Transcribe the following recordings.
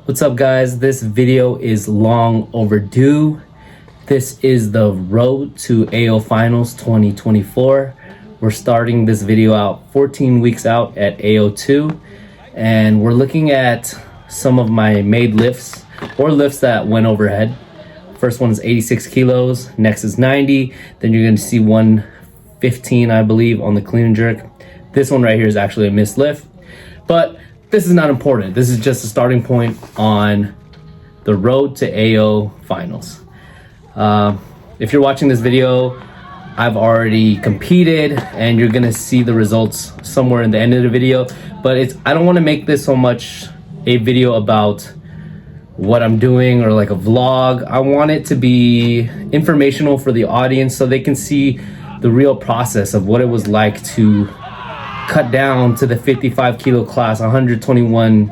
What's up, guys? This video is long overdue. This is the road to AO Finals 2024. We're starting this video out 14 weeks out at AO2, and we're looking at some of my made lifts or lifts that went overhead. First one is 86 kilos, next is 90, then you're going to see 115, I believe, on the clean and jerk. This one right here is actually a missed lift, but this is not important. This is just a starting point on the road to AO Finals. If you're watching this video, I've already competed and you're gonna see the results somewhere in the end of the video, but I don't wanna make this so much a video about what I'm doing or like a vlog. I want it to be informational for the audience so they can see the real process of what it was like to cut down to the 55 kilo class, 121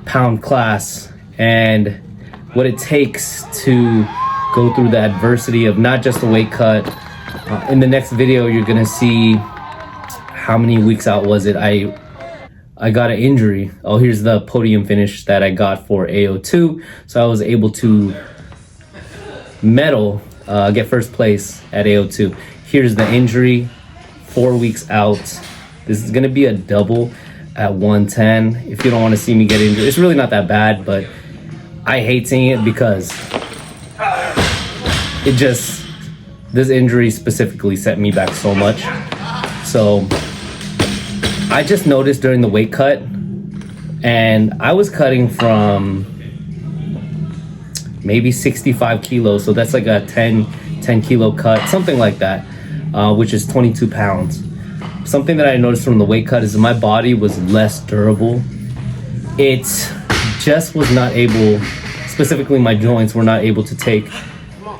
pound class, and what it takes to go through the adversity of not just the weight cut. In the next video, you're gonna see how many weeks out was it. I got an injury. Oh, here's the podium finish that I got for AO2. So I was able to medal, get first place at AO2. Here's the injury, 4 weeks out. This is gonna be a double at 110. If you don't wanna see me get injured, it's really not that bad, but I hate seeing it because this injury specifically set me back so much. So I just noticed during the weight cut, and I was cutting from maybe 65 kilos. So that's like a 10 kilo cut, something like that, which is 22 pounds. Something that I noticed from the weight cut is that my body was less durable. It just was not able, specifically my joints were not able to take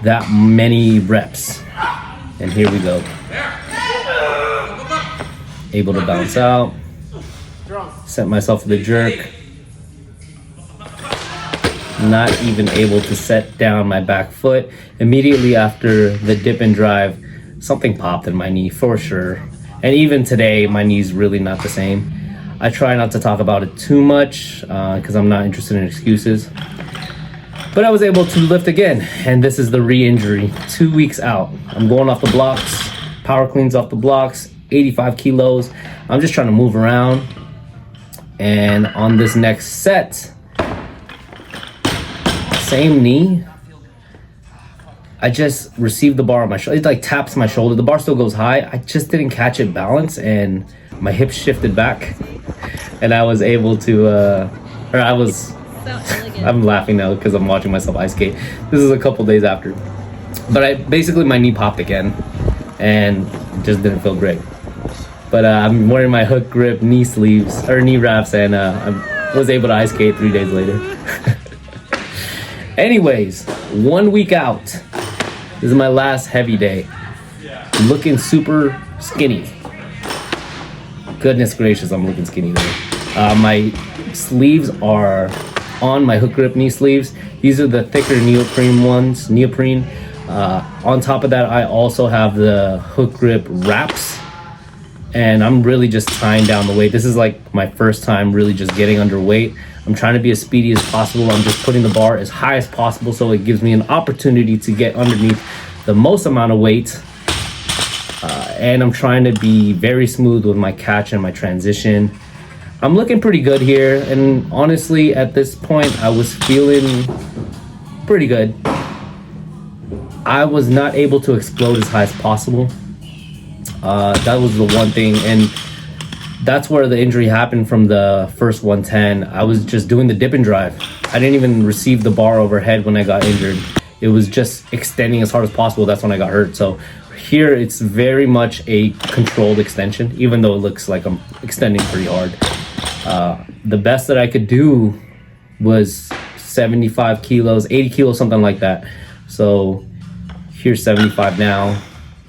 that many reps. And here we go. Able to bounce out, set myself for the jerk. Not even able to set down my back foot. Immediately after the dip and drive, something popped in my knee for sure. And even today, my knee's really not the same. I try not to talk about it too much because I'm not interested in excuses. But I was able to lift again, and this is the re-injury. 2 weeks out. I'm going off the blocks, power cleans off the blocks, 85 kilos. I'm just trying to move around. And on this next set, same knee. I just received the bar on my shoulder. It like taps my shoulder. The bar still goes high. I just didn't catch it balance, and my hips shifted back, and I was able to, I'm laughing now because I'm watching myself ice skate. This is a couple days after. But basically my knee popped again, and it just didn't feel great. But I'm wearing my hook grip knee sleeves, or knee wraps, and I was able to ice skate 3 days later. Anyways, 1 week out. This is my last heavy day. Looking super skinny. Goodness gracious, I'm looking skinny there. My sleeves are on my hook grip knee sleeves. These are the thicker neoprene ones, on top of that, I also have the hook grip wraps, and I'm really just tying down the weight. This is like my first time really just getting underweight. I'm trying to be as speedy as possible. I'm just putting the bar as high as possible so it gives me an opportunity to get underneath the most amount of weight. And I'm trying to be very smooth with my catch and my transition. I'm looking pretty good here, and honestly at this point I was feeling pretty good. I was not able to explode as high as possible. That was the one thing, and that's where the injury happened from the first 110. I was just doing the dip and drive. I didn't even receive the bar overhead when I got injured. It was just extending as hard as possible. That's when I got hurt. So here it's very much a controlled extension, even though it looks like I'm extending pretty hard. The best that I could do was 75 kilos, 80 kilos, something like that. So here's 75 now.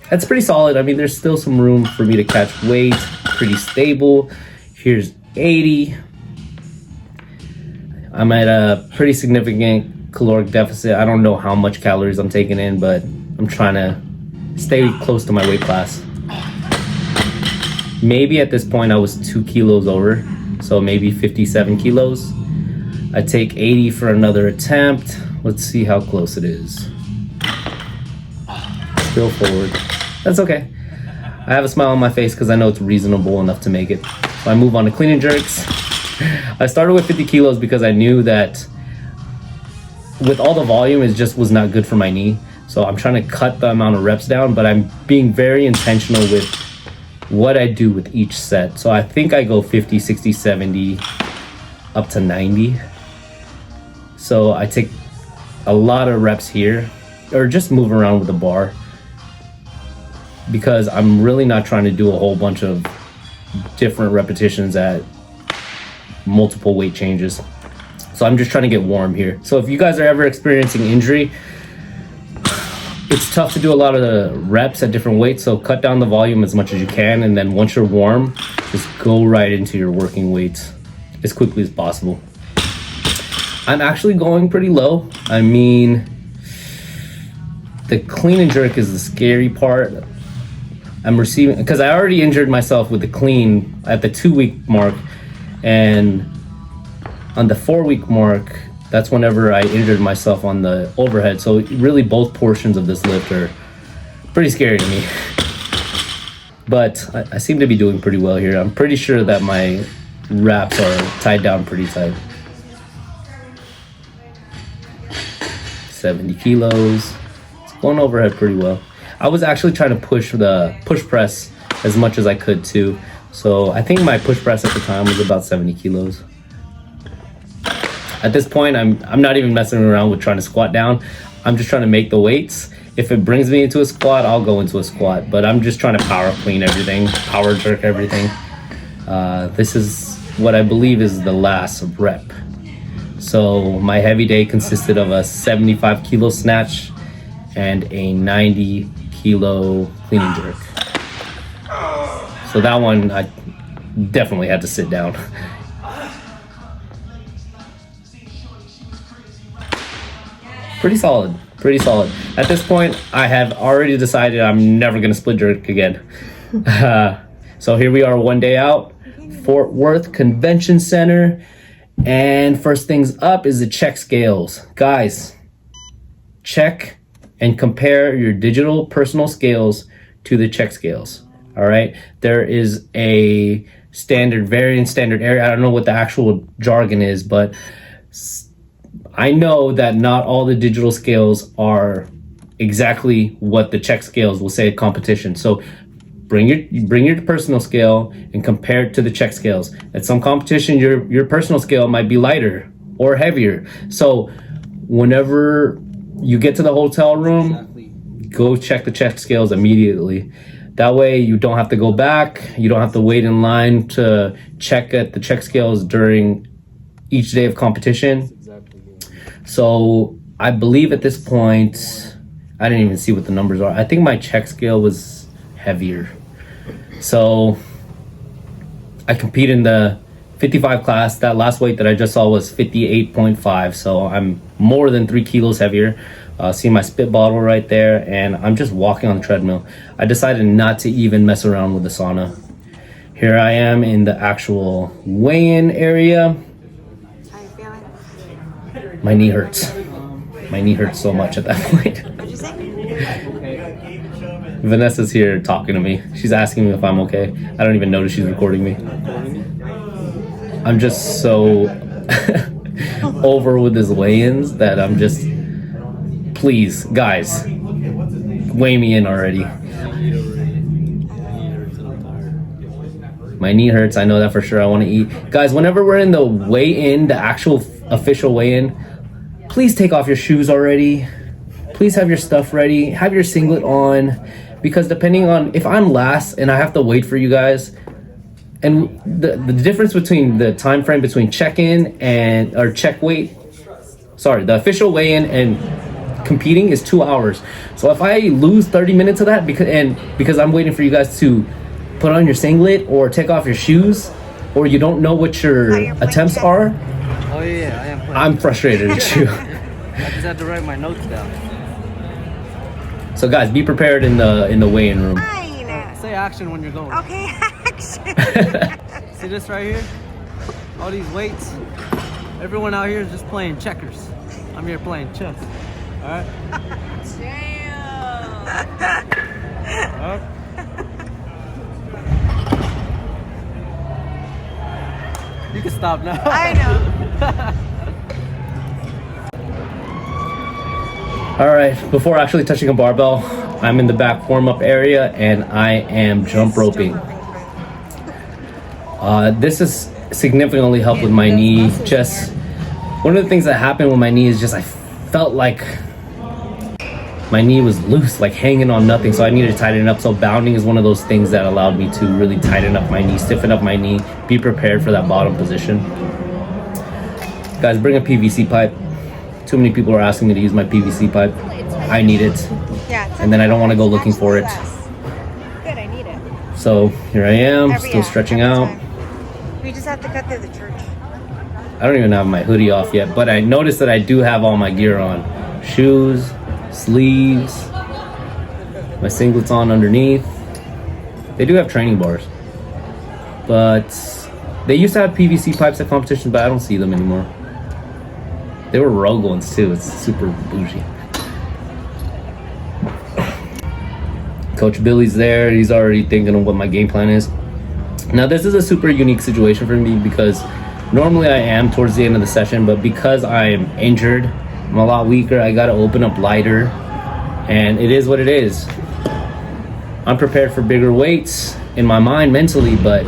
That's pretty solid. I mean, there's still some room for me to catch weight, pretty stable. Here's 80. I'm at a pretty significant caloric deficit. I don't know how much calories I'm taking in, but I'm trying to stay close to my weight class. Maybe at this point I was 2 kilos over, so maybe 57 kilos. I take 80 for another attempt. Let's see how close it is. Still forward. That's okay. I have a smile on my face because I know it's reasonable enough to make it. So I move on to clean and jerks. I started with 50 kilos because I knew that with all the volume, it just was not good for my knee. So I'm trying to cut the amount of reps down, but I'm being very intentional with what I do with each set. So I think I go 50, 60, 70, up to 90. So I take a lot of reps here, or just move around with the bar, because I'm really not trying to do a whole bunch of different repetitions at multiple weight changes. So I'm just trying to get warm here. So if you guys are ever experiencing injury, it's tough to do a lot of the reps at different weights, so cut down the volume as much as you can, and then once you're warm, just go right into your working weights as quickly as possible. I'm actually going pretty low. I mean, the clean and jerk is the scary part. I'm receiving, because I already injured myself with the clean at the 2-week mark, and on the 4-week mark, that's whenever I injured myself on the overhead. So really both portions of this lift are pretty scary to me. But I seem to be doing pretty well here. I'm pretty sure that my wraps are tied down pretty tight. 70 kilos. It's going overhead pretty well. I was actually trying to push the push press as much as I could too. So I think my push press at the time was about 70 kilos. At this point, I'm not even messing around with trying to squat down. I'm just trying to make the weights. If it brings me into a squat, I'll go into a squat. But I'm just trying to power clean everything, power jerk everything. This is what I believe is the last rep. So my heavy day consisted of a 75 kilo snatch and a 90 kilo clean and jerk. So that one, I definitely had to sit down. Pretty solid, pretty solid. At this point, I have already decided I'm never gonna split jerk again. So here we are, one day out, Fort Worth Convention Center. And first things up is the check scales. Guys, check and compare your digital personal scales to the check scales. All right, there is a standard variance, standard area. I don't know what the actual jargon is, but I know that not all the digital scales are exactly what the check scales will say at competition. So bring your personal scale and compare it to the check scales. At some competition, your personal scale might be lighter or heavier. So whenever you get to the hotel room, go check the check scales immediately. That way you don't have to go back. You don't have to wait in line to check at the check scales during each day of competition. So I believe at this point, I didn't even see what the numbers are. I think my check scale was heavier. So I compete in the 55 class. That last weight that I just saw was 58.5. So I'm more than 3 kilos heavier. See my spit bottle right there, and I'm just walking on the treadmill. I decided not to even mess around with the sauna. Here I am in the actual weigh-in area. How you feeling? My knee hurts. My knee hurts so much at that point. What'd you say? Vanessa's here talking to me. She's asking me if I'm okay. I don't even notice she's recording me. I'm just so over with this weigh-ins that I'm just, please, guys, weigh me in already. My knee hurts, I know that for sure. I want to eat. Guys, whenever we're in the weigh-in, the actual official weigh-in, please take off your shoes already. Please have your stuff ready. Have your singlet on. Because depending on, if I'm last and I have to wait for you guys, and the difference between the time frame between check-in and, or check weight, sorry, the official weigh-in and competing is 2 hours. So if I lose 30 minutes of that because I'm waiting for you guys to put on your singlet or take off your shoes, or you don't know what your attempts are, oh yeah, I am playing. I'm frustrated at you. I just had to write my notes down. So guys, be prepared in the weigh-in room. Fine. Say action when you're going. Okay, action. See this right here? All these weights. Everyone out here is just playing checkers. I'm here playing chess. All right. Damn. You can stop now. I know. All right, before actually touching a barbell, I'm in the back warm-up area and I am jump roping. This has significantly helped with my knee. Just one of the things that happened with my knee is just I felt like my knee was loose, like hanging on nothing, so I needed to tighten it up. So bounding is one of those things that allowed me to really tighten up my knee, stiffen up my knee, be prepared for that bottom position. Guys, bring a PVC pipe. Too many people are asking me to use my PVC pipe. I need it, Yeah. and then I don't want to go looking for it. Good, I need it. So here I am, Every still hour, stretching every out. time. We just have to cut through the church. I don't even have my hoodie off yet, but I noticed that I do have all my gear on. Shoes, sleeves, my singlets on underneath. They do have training bars, but they used to have PVC pipes at competitions, but I don't see them anymore. They were Rogue ones too. It's super bougie. Coach Billy's there. He's already thinking of what my game plan is. Now this is a super unique situation for me because normally I am towards the end of the session, but because I'm injured, I'm a lot weaker. I got to open up lighter, and it is what it is. I'm prepared for bigger weights in my mind mentally, but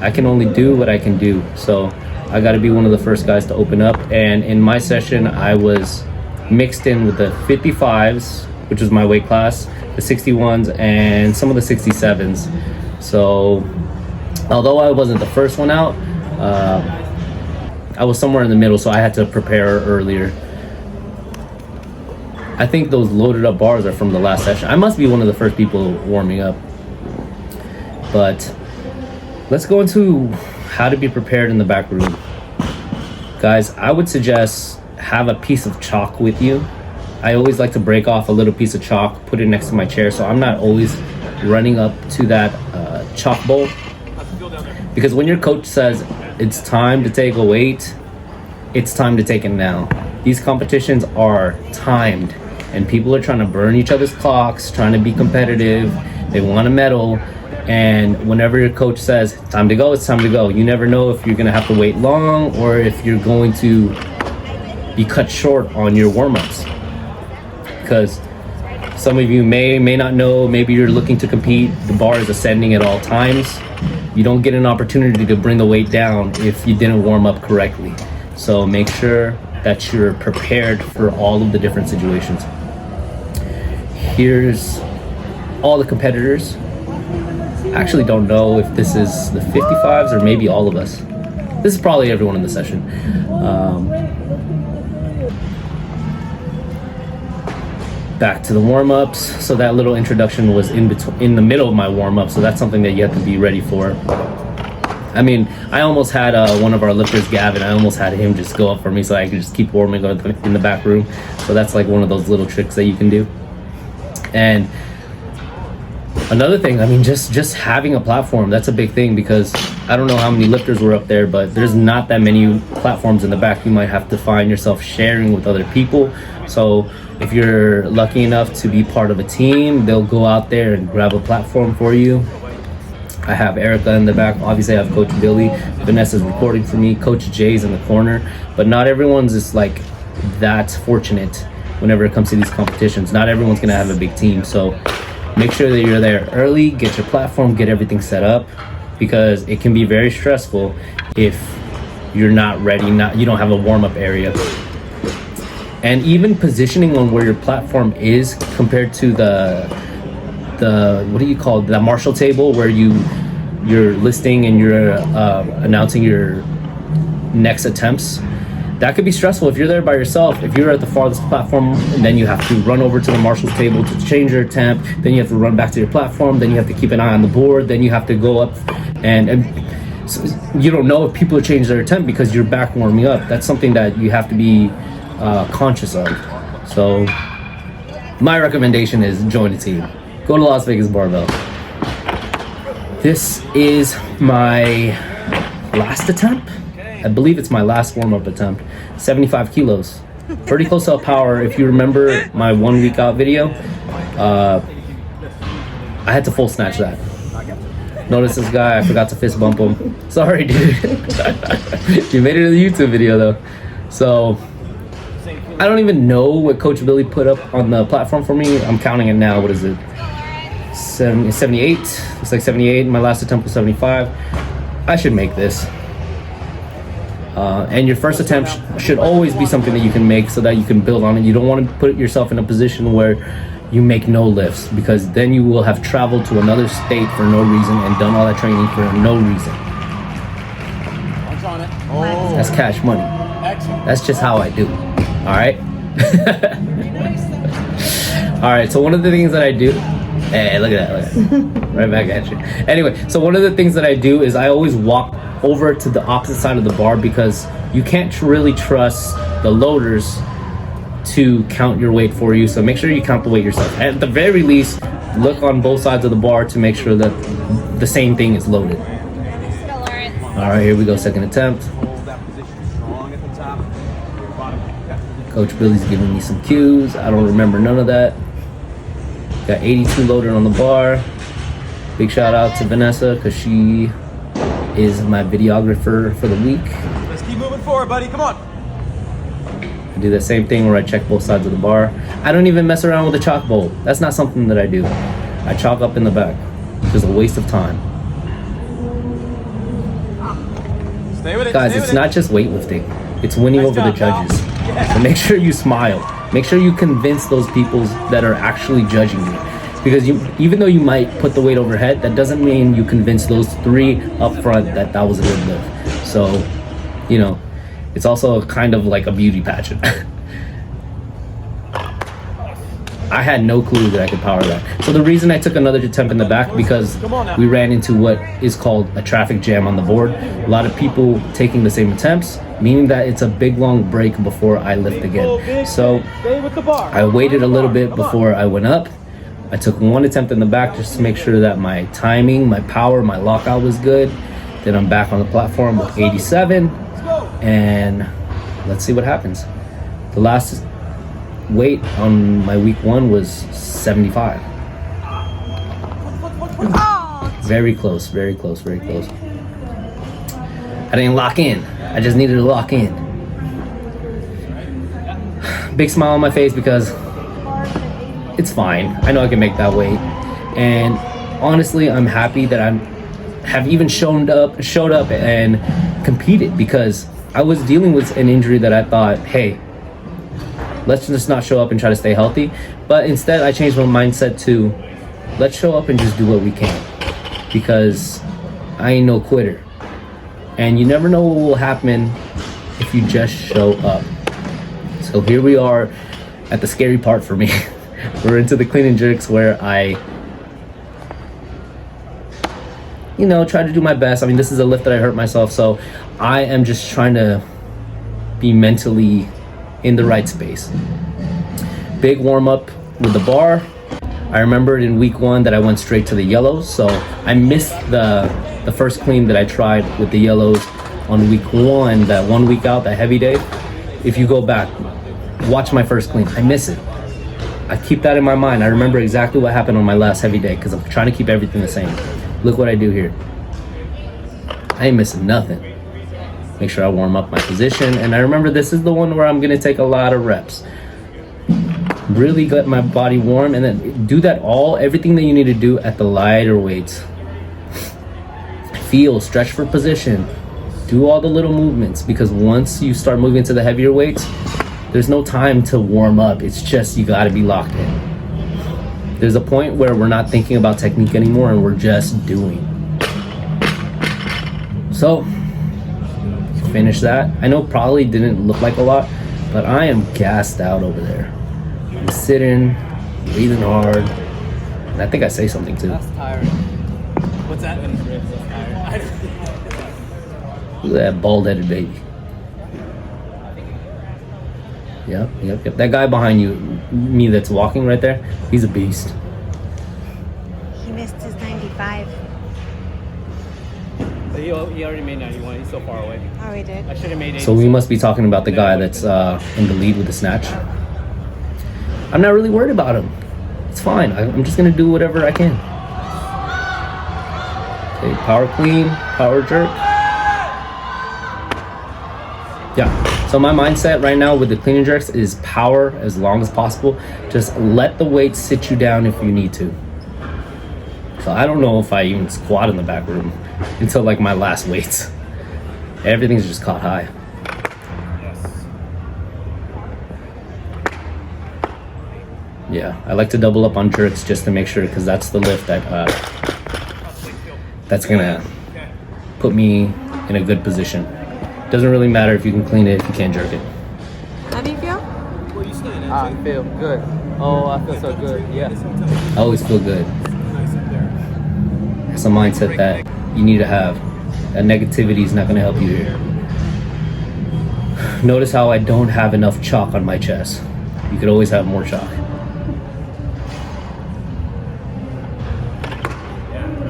I can only do what I can do. So I got to be one of the first guys to open up. And in my session, I was mixed in with the 55s, which was my weight class, the 61s, and some of the 67s. So although I wasn't the first one out, I was somewhere in the middle, so I had to prepare earlier. I think those loaded up bars are from the last session. I must be one of the first people warming up. But let's go into how to be prepared in the back room. Guys, I would suggest have a piece of chalk with you. I always like to break off a little piece of chalk, put it next to my chair, so I'm not always running up to that chalk bowl. Because when your coach says it's time to take a weight, it's time to take it now. These competitions are timed, and people are trying to burn each other's clocks, trying to be competitive. They want to medal, and whenever your coach says time to go, it's time to go. You never know if you're going to have to wait long or if you're going to be cut short on your warm-ups. Because some of you may not know, maybe you're looking to compete, the bar is ascending at all times. You don't get an opportunity to bring the weight down if you didn't warm up correctly. So make sure that you're prepared for all of the different situations. Here's all the competitors. I actually don't know if this is the 55s or maybe all of us. This is probably everyone in the session. Back to the warm-ups. So that little introduction was in the middle of my warm-up, so that's something that you have to be ready for. I mean, I almost had one of our lifters, Gavin, I almost had him just go up for me so I could just keep warming up in the back room. So that's like one of those little tricks that you can do. And another thing, I mean, just having a platform, that's a big thing, because I don't know how many lifters were up there, but there's not that many platforms in the back. You might have to find yourself sharing with other people. So if you're lucky enough to be part of a team, they'll go out there and grab a platform for you. I have Erica in the back. Obviously, I have Coach Billy. Vanessa's recording for me. Coach Jay's in the corner. But not everyone's just like that fortunate whenever it comes to these competitions. Not everyone's going to have a big team. So make sure that you're there early. Get your platform. Get everything set up. Because it can be very stressful if you're not ready. You don't have a warm-up area. And even positioning on where your platform is compared to the what do you call it, the Marshall table, where you're listing and you're announcing your next attempts. That could be stressful if you're there by yourself. If you're at the farthest platform, and then you have to run over to the Marshall's table to change your attempt, then you have to run back to your platform, then you have to keep an eye on the board, then you have to go up and so you don't know if people are changing their attempt because you're back warming up. That's something that you have to be conscious of. So my recommendation is join a team. Go to Las Vegas Barbell. This is my last attempt. I believe it's my last warm-up attempt, 75 kilos. Pretty close to a power. If you remember my 1 week out video, I had to full snatch that. Notice this guy, I forgot to fist bump him. Sorry, dude. You made it to the YouTube video though. So, I don't even know what Coach Billy put up on the platform for me. I'm counting it now. What is it? 78. It's like 78. My last attempt was 75. I should make this. And your first attempt should always be something that you can make so that you can build on it. You don't want to put yourself in a position where you make no lifts, because then you will have traveled to another state for no reason and done all that training for no reason. That's cash money. That's just how I do. All right. All right. So one of the things that I do, hey, look at that, right back at you. Anyway, so one of the things that I do is I always walk over to the opposite side of the bar, because you can't really trust the loaders to count your weight for you. So make sure you count the weight yourself. At the very least, look on both sides of the bar to make sure that the same thing is loaded. All right, here we go, second attempt. Coach Billy's giving me some cues. I don't remember none of that. Got 82 loaded on the bar. Big shout out to Vanessa, because she is my videographer for the week. Let's keep moving forward, buddy. Come on. I do the same thing where I check both sides of the bar. I don't even mess around with the chalk bowl. That's not something that I do. I chalk up in the back. It's a waste of time. Stay with it. Guys, it's not just weightlifting. It's winning over the judges. So make sure you smile. Make sure you convince those people that are actually judging you. Because even though you might put the weight overhead, that doesn't mean you convince those three up front that was a good lift. So, you know, it's also kind of like a beauty pageant. I had no clue that I could power that. So the reason I took another attempt in the back, because we ran into what is called a traffic jam on the board. A lot of people taking the same attempts, meaning that it's a big long break before I lift again. So I waited a little bit before I went up. I took one attempt in the back just to make sure that my timing, my power, my lockout was good. Then I'm back on the platform with 87, and let's see what happens. The last weight on my week 1 was 75. Very close, very close, very close. I didn't lock in. I just needed to lock in. Big smile on my face because it's fine. I know I can make that weight. And honestly, I'm happy that I have even showed up and competed, because I was dealing with an injury that I thought, hey, let's just not show up and try to stay healthy. But instead, I changed my mindset to, let's show up and just do what we can, because I ain't no quitter. And you never know what will happen if you just show up. So here we are at the scary part for me. We're into the clean and jerks, where I, you know, try to do my best. I mean, this is a lift that I hurt myself, so I am just trying to be mentally in the right space. Big warm up with the bar. I remembered in week 1 that I went straight to the yellows, so I missed the first clean that I tried with the yellows on week 1, that 1 week out, that heavy day. If you go back, watch my first clean. I miss it. I keep that in my mind. I remember exactly what happened on my last heavy day, because I'm trying to keep everything the same. Look what I do here. I ain't missing nothing. Make sure I warm up my position. And I remember this is the one where I'm gonna take a lot of reps. Really get my body warm, and then do that everything that you need to do at the lighter weights. Feel, stretch for position. Do all the little movements, because once you start moving to the heavier weights, there's no time to warm up. It's just, you gotta be locked in. There's a point where we're not thinking about technique anymore and we're just doing. So, finish that. I know probably didn't look like a lot, but I am gassed out over there. I'm sitting, breathing hard, and I think I say something too. That's tiring. What's that? Look at that bald-headed baby. Yep. That guy behind me that's walking right there, he's a beast. He missed his 95. He already made 91. He's so far away. Oh, he did? I should have made 80. So we must be talking about the guy that's in the lead with the snatch. I'm not really worried about him. It's fine. I'm just gonna do whatever I can. Okay, power clean, power jerk. Yeah. So my mindset right now with the clean and jerks is power as long as possible. Just let the weight sit you down if you need to. So I don't know if I even squat in the back room until like my last weights. Everything's just caught high. Yeah, I like to double up on jerks just to make sure, because that's the lift that that's gonna put me in a good position. Doesn't really matter if you can clean it if you can't jerk it. How do you feel? I feel good. Oh, I feel so good. Yeah. I always feel good. It's a mindset that you need to have. That negativity is not gonna help you here. Notice how I don't have enough chalk on my chest. You could always have more chalk.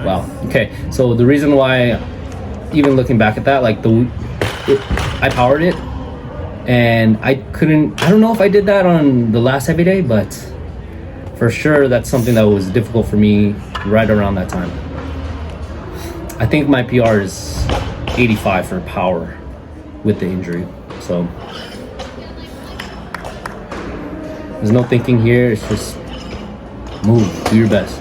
Wow. Okay. So the reason why, even looking back at that, like I powered it, and I don't know if I did that on the last heavy day, but for sure that's something that was difficult for me right around that time. I think my PR is 85 for power with the injury. So there's no thinking here. It's just move, do your best.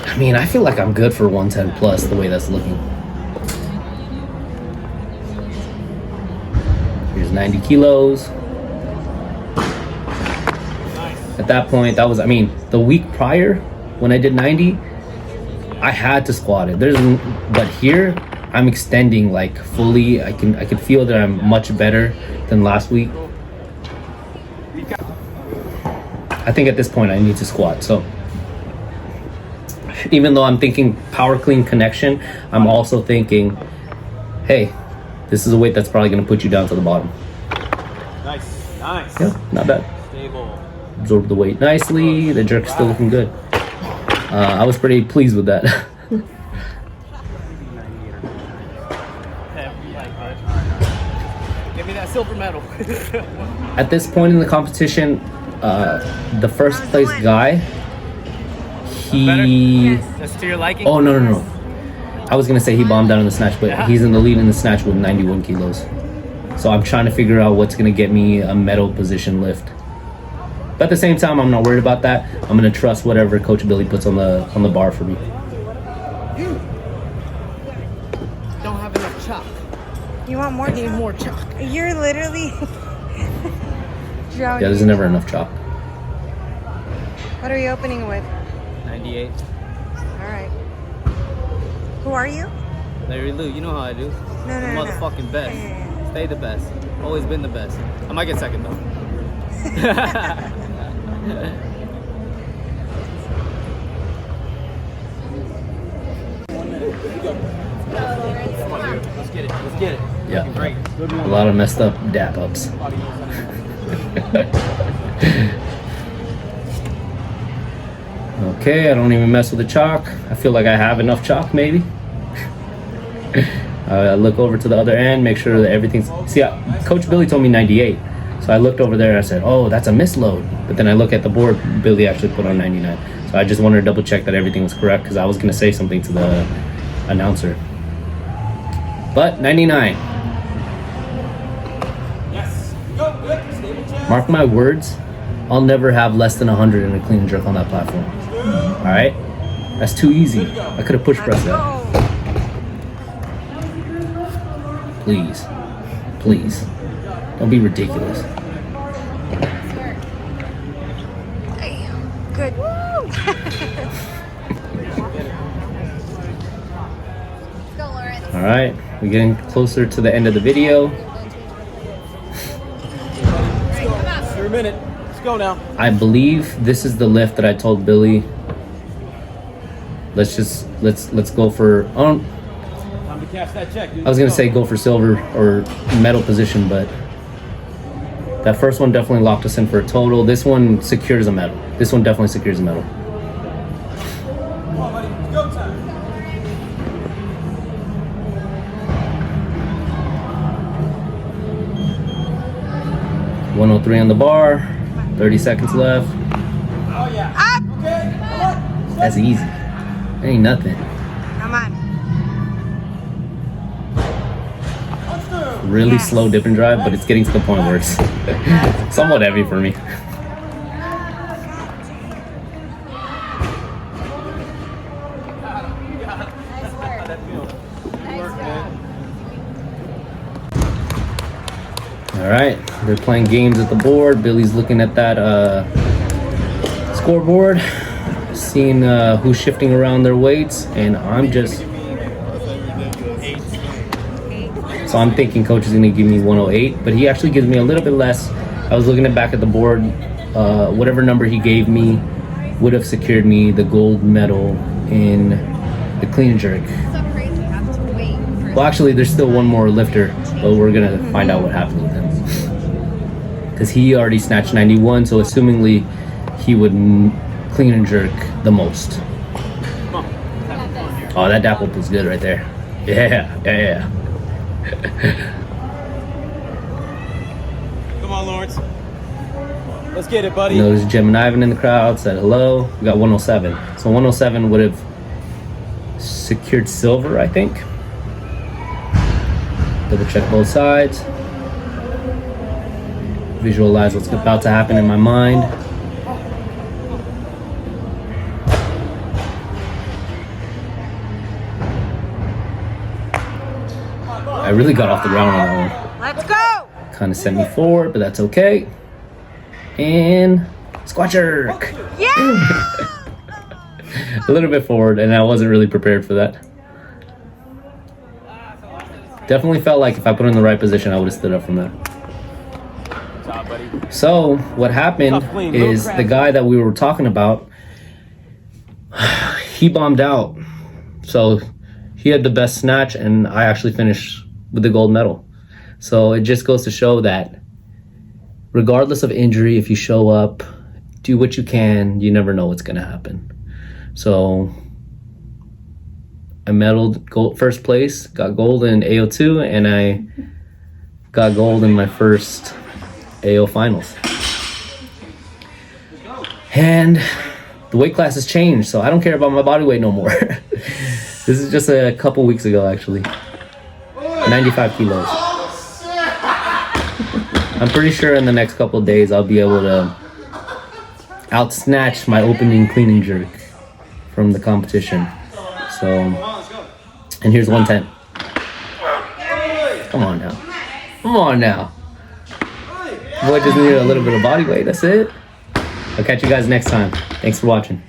I mean, I feel like I'm good for 110 plus the way that's looking. Here's 90 kilos. At that point, that was, I mean, the week prior when I did 90, I had to squat it. But here, I'm extending like fully. I can feel that I'm much better than last week. I think at this point I need to squat. So even though I'm thinking power clean connection, I'm also thinking, hey, this is a weight that's probably going to put you down to the bottom. Nice, nice. Yeah, not bad. Stable. Absorb the weight nicely. The jerk's still looking good. I was pretty pleased with that. Give me that silver medal. At this point in the competition, the first place guy, he... That's to your liking? Oh, no. I was going to say he bombed out in the snatch, but he's in the lead in the snatch with 91 kilos. So I'm trying to figure out what's going to get me a medal position lift. But at the same time, I'm not worried about that. I'm going to trust whatever Coach Billy puts on the bar for me. Don't have enough chalk. You want more? I need more chalk. You're literally... Yeah, there's never enough chalk. What are you opening with? 98. All right. Who are you? Larry Lou, you know how I do. No. Motherfucking best. Yeah. Stay the best. Always been the best. I might get second though. Let's get it. Yeah, Great. a lot of messed up dap ups. Okay, I don't even mess with the chalk. I feel like I have enough chalk, maybe. I look over to the other end, make sure that everything's... See, Coach Billy told me 98. So I looked over there and I said, oh, that's a misload. But then I look at the board, Billy actually put on 99. So I just wanted to double check that everything was correct, because I was going to say something to the announcer. But 99. Yes. Go, good. Stable chest. Mark my words, I'll never have less than 100 in a clean and jerk on that platform. All right? That's too easy. I could have push pressed that. Please. Don't be ridiculous. Good. All right, we're getting closer to the end of the video. You're a minute. Let's go now. I believe this is the lift that I told Billy. Let's go for... Time to cash that check, dude. I was gonna say go for silver or medal position, but That first one definitely locked us in for a total. This one secures a medal. This one definitely secures a medal. Come on, buddy. It's go time. .103 on the bar. 30 seconds left. Oh, yeah. Up! Okay, come on. That's easy. That ain't nothing. Come on. Let's do. Really Yes. slow dip and drive, but it's getting to the point where it's somewhat heavy for me. All right, they're playing games at the board. Billy's looking at that scoreboard, seeing who's shifting around their weights, and I'm just... So I'm thinking coach is gonna give me 108, but he actually gives me a little bit less. I was looking back at the board. Whatever number he gave me would have secured me the gold medal in the clean and jerk. Well, actually, there's still one more lifter, but we're gonna find out what happened with him. Because he already snatched 91, so assumingly he would clean and jerk the most. Oh, that dap up was good right there. Yeah. Come on, Lawrence. Let's get it, buddy. Notice Jim and Ivan in the crowd, said hello. We got 107. So 107 would have secured silver, I think. Double check both sides. Visualize what's about to happen in my mind. I really got off the ground on that one. Let's go! Kind of sent me forward, but that's okay. And squat jerk. Yeah! A little bit forward, and I wasn't really prepared for that. Definitely felt like if I put it in the right position, I would have stood up from that. Good job, buddy. So what happened is the guy that we were talking about, he bombed out. So he had the best snatch, and I actually finished with the gold medal. So it just goes to show that regardless of injury, if you show up, do what you can, you never know what's gonna happen. So I medaled gold, first place, got gold in AO2, and I got gold in my first AO finals. And the weight class has changed, so I don't care about my body weight no more. This is just a couple weeks ago, actually. 95 kilos. I'm pretty sure in the next couple of days I'll be able to out-snatch my opening clean and jerk from the competition. So, and here's 110. Come on now. Come on now. Boy just needed a little bit of body weight, that's it. I'll catch you guys next time. Thanks for watching.